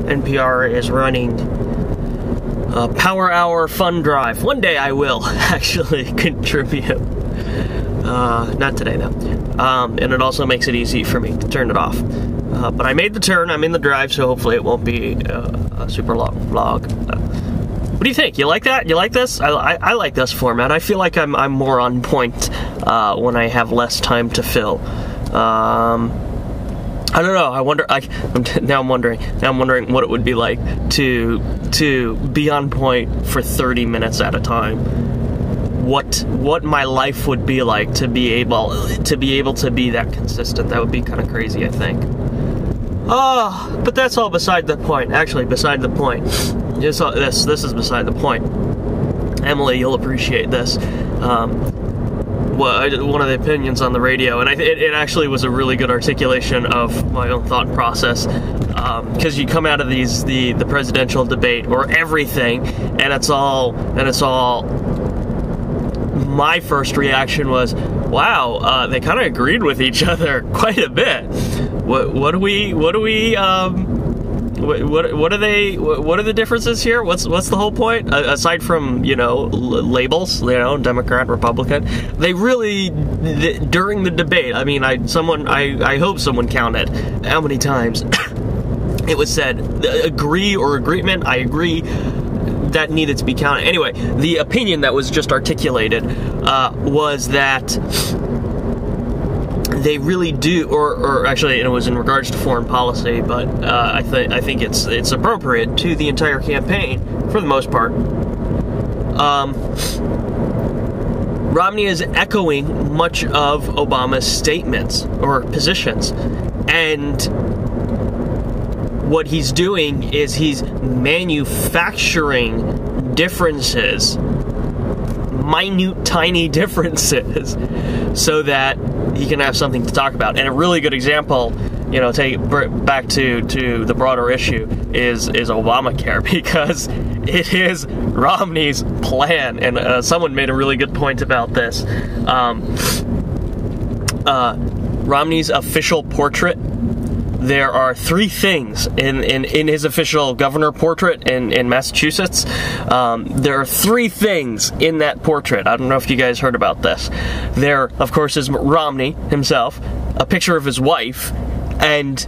NPR is running a Power Hour Fund Drive. One day I will actually contribute. Not today, though. And it also makes it easy for me to turn it off. But I made the turn. I'm in the drive, so hopefully it won't be a super long vlog. What do you think? You like that? You like this? I like this format. I feel like I'm more on point when I have less time to fill. I don't know. Now I'm wondering what it would be like to be on point for 30 minutes at a time. What my life would be like to be able to be that consistent. That would be kind of crazy, I think. Oh, but that's all beside the point. Actually, beside the point. This is beside the point. Emily, you'll appreciate this. One of the opinions on the radio, and it actually was a really good articulation of my own thought process. Because you come out of the presidential debate or everything, and it's all. My first reaction was, wow, they kind of agreed with each other quite a bit. What are the differences here? What's the whole point? Aside from, labels, Democrat, Republican, they really, during the debate, I mean, I hope someone counted how many times it was said, agree or agreement, I agree, that needed to be counted. Anyway, the opinion that was just articulated was that they really do, or actually, it was in regards to foreign policy, but I think it's appropriate to the entire campaign for the most part. Romney is echoing much of Obama's statements or positions, and what he's doing is he's manufacturing differences, minute, tiny differences, so that he can have something to talk about. And a really good example, take it back to the broader issue, is Obamacare, because it is Romney's plan. And someone made a really good point about this. Romney's official portrait, there are three things in his official governor portrait in Massachusetts. There are three things in that portrait. I don't know if you guys heard about this. There, of course, is Romney himself, a picture of his wife, and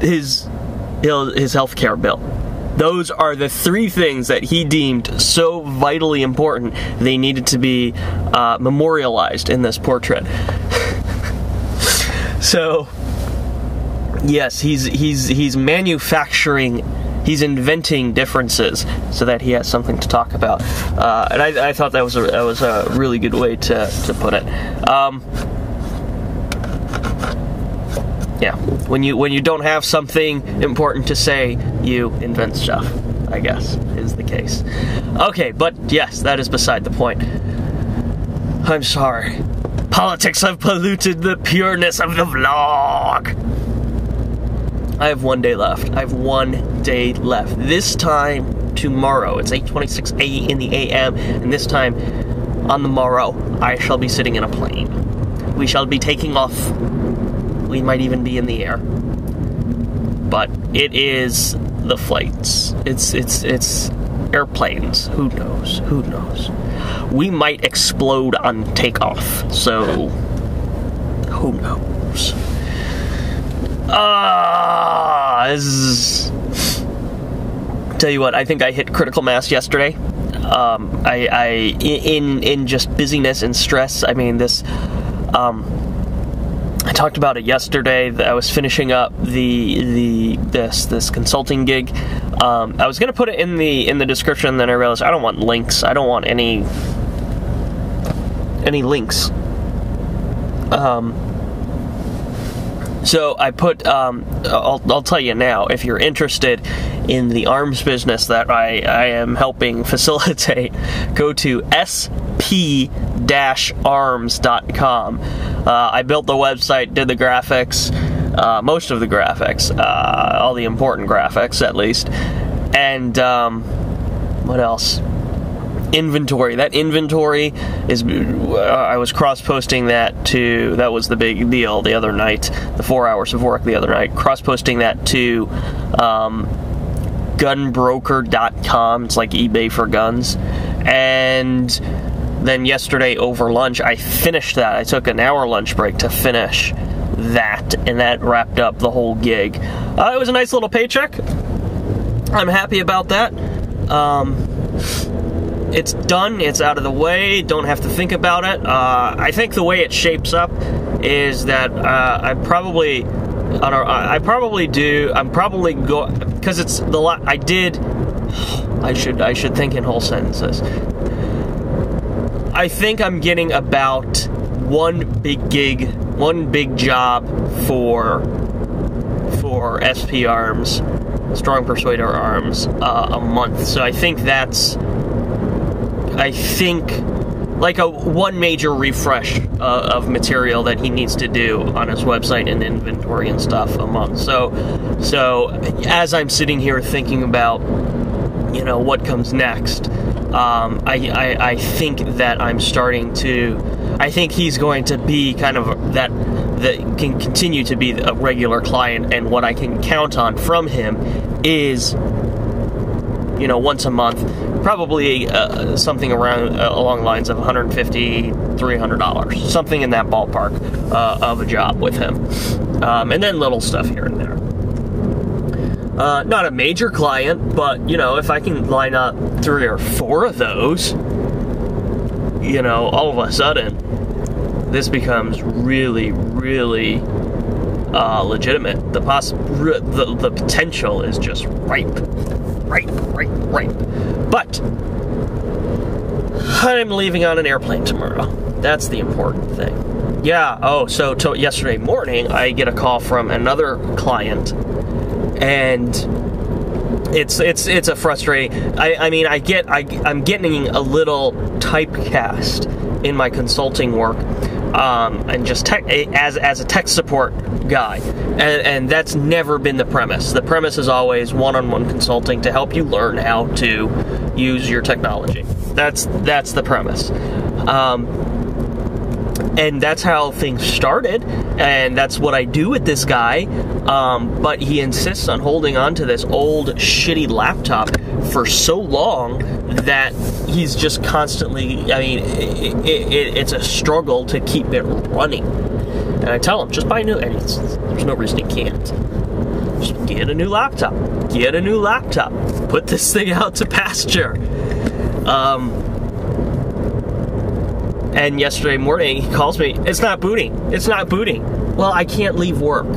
his health care bill. Those are the three things that he deemed so vitally important they needed to be memorialized in this portrait. So, yes, he's manufacturing, he's inventing differences so that he has something to talk about, and I thought that was a really good way to put it. Yeah, when you don't have something important to say, you invent stuff, I guess, is the case. Okay, but yes, that is beside the point. I'm sorry. Politics have polluted the pureness of the vlog. I have 1 day left. This time tomorrow, it's 8:26 in the a.m., and this time on the morrow, I shall be sitting in a plane. We shall be taking off. We might even be in the air. But it is the flights. It's airplanes. Who knows? We might explode on takeoff. So, who knows? Tell you what, I think I hit critical mass yesterday. In just busyness and stress. I mean, I talked about it yesterday. That I was finishing up this consulting gig. I was gonna put it in the description, then I realized I don't want links. I don't want any links. So I put, I'll tell you now, if you're interested in the arms business that I am helping facilitate, go to sp-arms.com. I built the website, did the graphics, most of the graphics, all the important graphics at least, and what else? Inventory. That inventory is, I was cross-posting that to, that was the big deal the other night, the 4 hours of work the other night, cross-posting that to gunbroker.com. It's like eBay for guns. And then yesterday over lunch, I finished that. I took an hour lunch break to finish that, and that wrapped up the whole gig. It was a nice little paycheck. I'm happy about that. It's done. It's out of the way. Don't have to think about it. I think the way it shapes up is that I'm probably go because it's the lot I did. I should think in whole sentences. I think I'm getting about one big gig, one big job for SP Arms, Strong Persuader Arms, a month. So I think that's like one major refresh of material that he needs to do on his website and inventory and stuff a month. So as I'm sitting here thinking about, what comes next, I think that I'm starting to. I think he's going to be kind of that can continue to be a regular client, and what I can count on from him is, once a month, probably something around along the lines of $150, $300, something in that ballpark of a job with him, and then little stuff here and there. Not a major client, but if I can line up 3 or 4 of those, all of a sudden this becomes really, really legitimate. The potential is just ripe. But I'm leaving on an airplane tomorrow. That's the important thing. Yeah. Oh, so yesterday morning I get a call from another client, and it's a frustrating. I'm getting a little typecast in my consulting work, and just as a tech support guy, and that's never been the premise. The premise is always one-on-one consulting to help you learn how to use your technology. That's the premise. And that's how things started, and that's what I do with this guy, but he insists on holding on to this old shitty laptop for so long that he's just constantly, it's a struggle to keep it running. And I tell him, just buy a new, and there's no reason he can't. Just get a new laptop. Put this thing out to pasture. And yesterday morning, he calls me, it's not booting. Well, I can't leave work.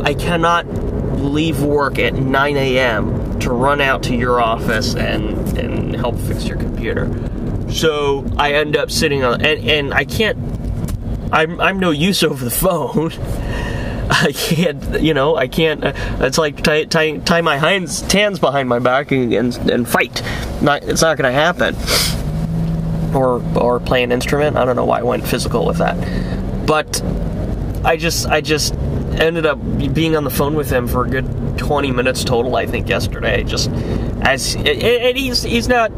I cannot leave work at 9 a.m. to run out to your office and help fix your computer. So I end up sitting on, and I can't, I'm no use over the phone. I can't, it's like tie my hands behind my back and fight. It's not going to happen. Or play an instrument. I don't know why I went physical with that, but I just ended up being on the phone with him for a good 20 minutes total, I think, yesterday. Just and he's not,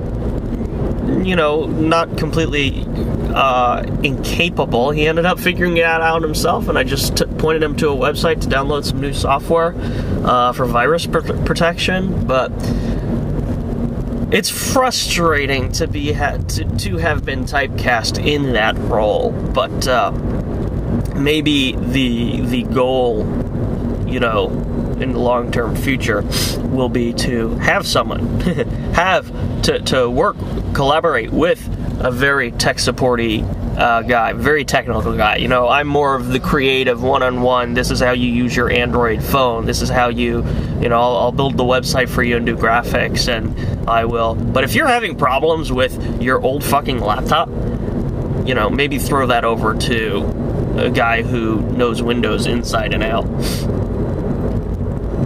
not completely incapable. He ended up figuring it out himself, and I just pointed him to a website to download some new software for virus protection, but. It's frustrating to have been typecast in that role, but maybe the goal, in the long-term future, will be to have someone to work, collaborate with a very tech-supporty guy, very technical guy. I'm more of the creative one-on-one. This is how you use your Android phone. This is how I'll build the website for you and do graphics, and I will. But if you're having problems with your old fucking laptop, maybe throw that over to a guy who knows Windows inside and out.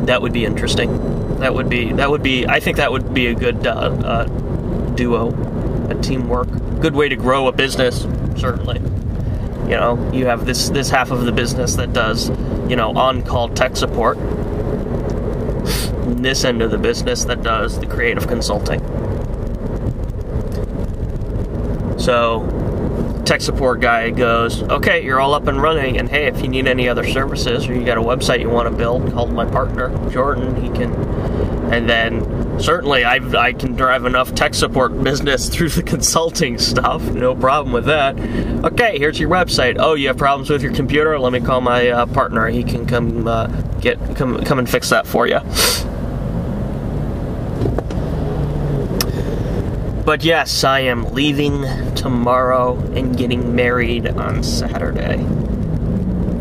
That would be interesting. I think that would be a good duo, a teamwork. Good way to grow a business, certainly. You have this half of the business that does, on-call tech support. And this end of the business that does the creative consulting. So, tech support guy goes, okay, you're all up and running, and hey, if you need any other services or you got a website you want to build, call my partner, Jordan. He can, and then certainly I can drive enough tech support business through the consulting stuff, no problem with that. Okay, here's your website. Oh, you have problems with your computer? Let me call my partner. He can come and fix that for you. But yes, I am leaving tomorrow and getting married on Saturday.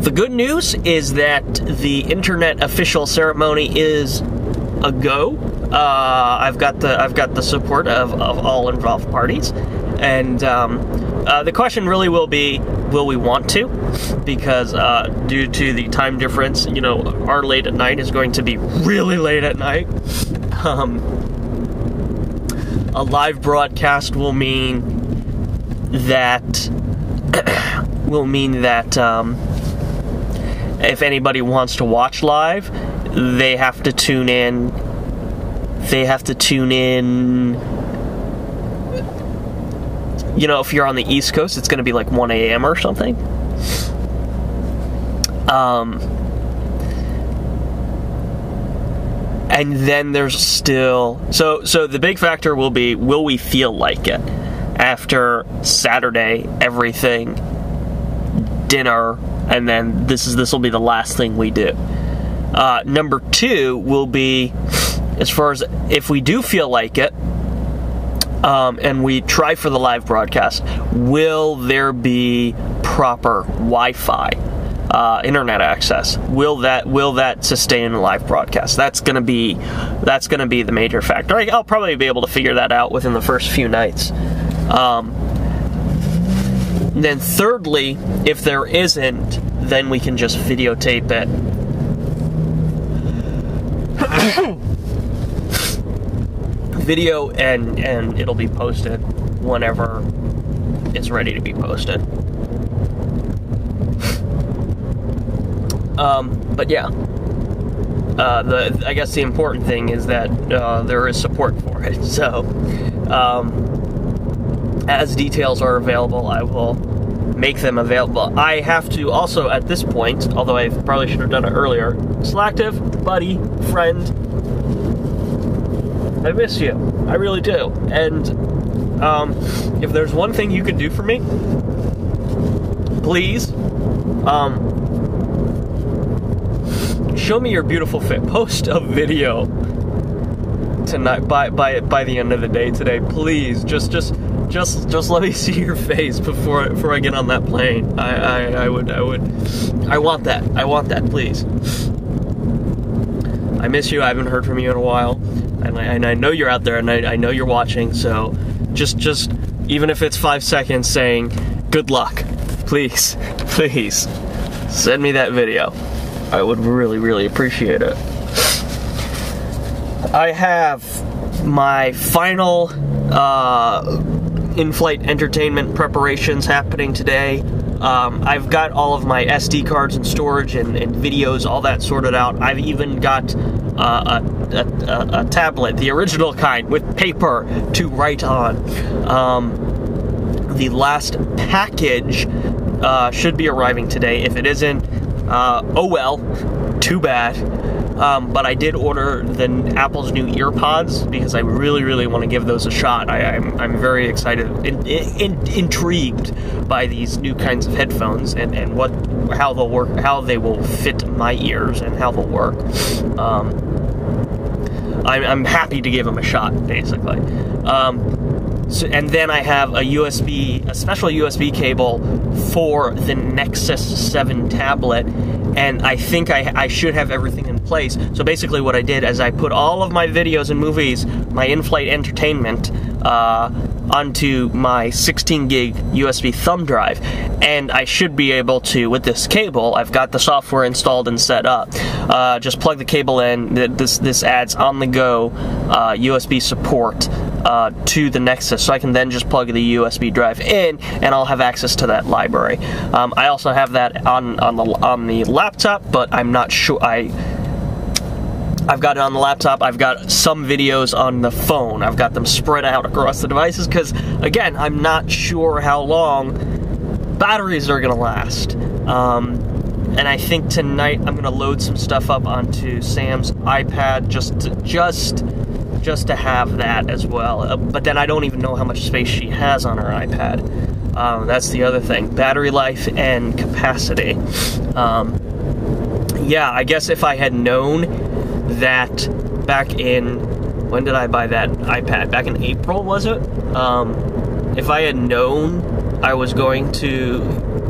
The good news is that the internet official ceremony is a go. I've got the support of all involved parties, and the question really will be, will we want to? Because due to the time difference, our late at night is going to be really late at night. A live broadcast will mean that if anybody wants to watch live, they have to tune in. If you're on the East Coast, it's going to be like 1 a.m. or something. And then there's still... So the big factor will be, will we feel like it? After Saturday, everything, dinner, and then this will be the last thing we do. Number 2 will be, as far as if we do feel like it, and we try for the live broadcast, will there be proper Wi-Fi? Internet access. Will that sustain a live broadcast? That's gonna be the major factor. I'll probably be able to figure that out within the first few nights. Then thirdly, if there isn't, then we can just videotape it. Video and it'll be posted whenever it's ready to be posted. But yeah, I guess the important thing is that there is support for it. So, as details are available, I will make them available. I have to also, at this point, although I probably should have done it earlier, Selective, buddy, friend, I miss you. I really do. And if there's one thing you could do for me, please, show me your beautiful fit. Post a video tonight by the end of the day today, please. Just let me see your face before I get on that plane. I want that, please. I miss you. I haven't heard from you in a while, and I know you're out there, and I know you're watching. So just even if it's 5 seconds saying good luck, please send me that video. I would really, really appreciate it. I have my final in-flight entertainment preparations happening today. I've got all of my SD cards and storage and videos, all that sorted out. I've even got a tablet, the original kind, with paper to write on. The last package should be arriving today. If it isn't, oh well, too bad. But I did order Apple's new EarPods because I really, really want to give those a shot. I'm very excited, intrigued by these new kinds of headphones and how they'll work, how they will fit my ears, and how they'll work. I'm happy to give them a shot, basically. And then I have a special USB cable for the Nexus 7 tablet, and I think I should have everything in place. So basically what I did is I put all of my videos and movies, my in-flight entertainment, onto my 16 gig USB thumb drive, and I should be able to, with this cable, I've got the software installed and set up, just plug the cable in. This adds on-the-go USB support to the Nexus, so I can then just plug the USB drive in, and I'll have access to that library. I also have that on the laptop, but I'm not sure. I've got it on the laptop. I've got some videos on the phone. I've got them spread out across the devices because, again, I'm not sure how long batteries are gonna last. And I think tonight I'm gonna load some stuff up onto Sam's iPad just to have that as well. But then I don't even know how much space she has on her iPad. That's the other thing: battery life and capacity. Yeah, I guess if I had known that back in, when did I buy that iPad? Back in April, was it? If I had known I was going to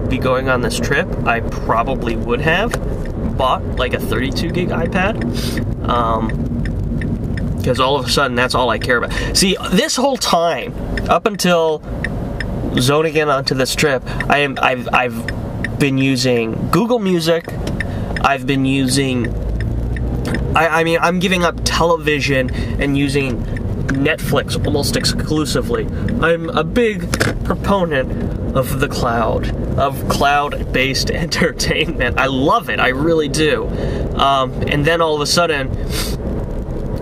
be going on this trip, I probably would have bought like a 32 gig iPad. Because all of a sudden, that's all I care about. See, this whole time, up until zoning in onto this trip, I've been using Google Music. I've been using, I mean, I'm giving up television and using Netflix almost exclusively. I'm a big proponent of the cloud, of cloud-based entertainment. I love it, I really do. And then all of a sudden,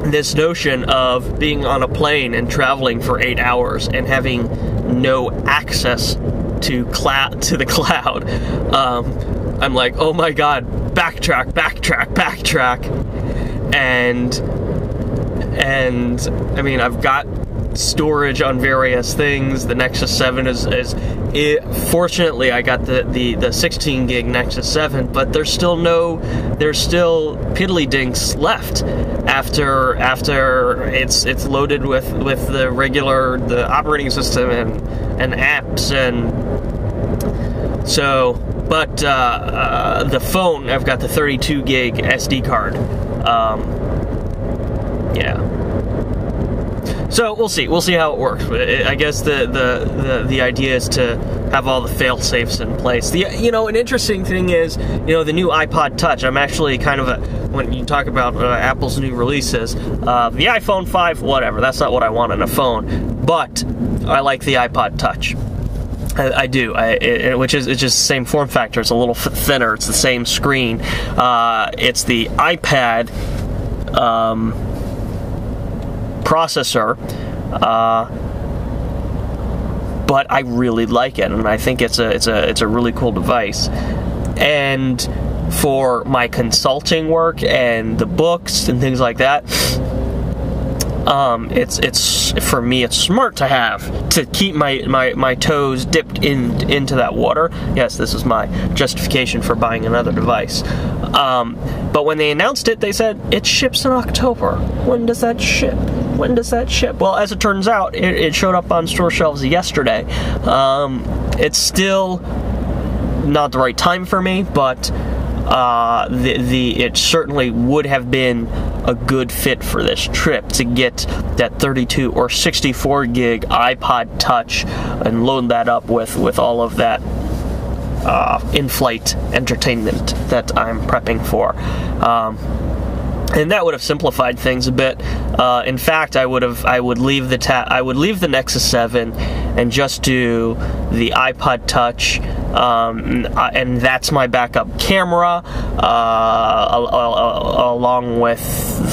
this notion of being on a plane and traveling for 8 hours and having no access to the cloud, I'm like, oh my god, backtrack, and I mean, I've got storage on various things. The Nexus 7 fortunately I got the 16 gig Nexus 7, but there's still piddly dinks left after it's loaded with the operating system and apps, and so, but the phone, I've got the 32 gig SD card. Yeah. So we'll see how it works. I guess the idea is to have all the fail safes in place. An interesting thing is, the new iPod Touch. I'm actually kind of when you talk about Apple's new releases, the iPhone 5, whatever. That's not what I want in a phone, but I like the iPod Touch. I do, which is it's just the same form factor. It's a little thinner. It's the same screen. It's the iPad processor, but I really like it, and I think it's a really cool device. And for my consulting work and the books and things like that, it's for me, it's smart to have to keep my toes dipped into that water. Yes, this is my justification for buying another device. But when they announced it, they said it ships in October. When does that ship? Well, as it turns out, it showed up on store shelves yesterday. It's still not the right time for me, but it certainly would have been a good fit for this trip to get that 32 or 64 gig iPod Touch and load that up with all of that in-flight entertainment that I'm prepping for. And that would have simplified things a bit. In fact, I would leave the Nexus 7 and just do the iPod Touch, and that's my backup camera, along with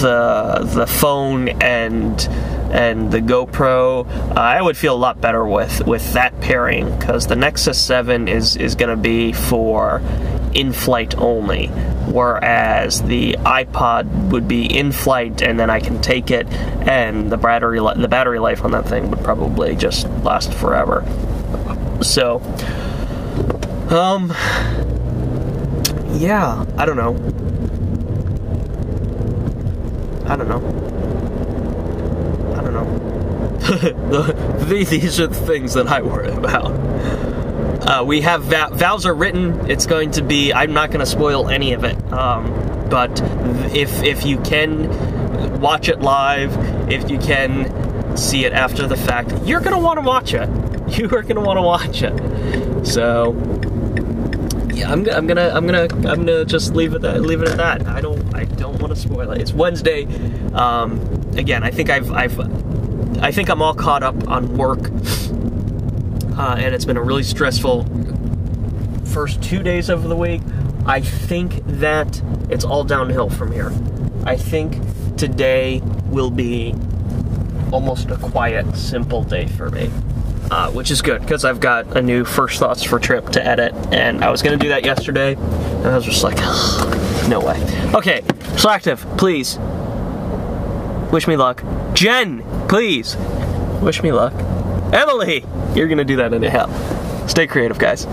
the phone and the GoPro. I would feel a lot better with that pairing, because the Nexus 7 is going to be for in-flight only, whereas the iPod would be in-flight, and then I can take it, and the battery life on that thing would probably just last forever. So, yeah, I don't know. These are the things that I worry about. We have vows are written. It's going to be, I'm not going to spoil any of it, but if you can watch it live, if you can see it after the fact, you're going to want to watch it. You are going to want to watch it. So yeah, I'm gonna just leave it at that. I don't want to spoil it. It's Wednesday. Again, I think I'm all caught up on work, and it's been a really stressful first 2 days of the week. I think that it's all downhill from here. I think today will be almost a quiet, simple day for me. which is good because I've got a new first thoughts for trip to edit, and I was gonna do that yesterday, and I was just like, no way. Okay, Selective, please wish me luck. Jen, please wish me luck. Emily, you're gonna do that anyhow. Stay creative, guys.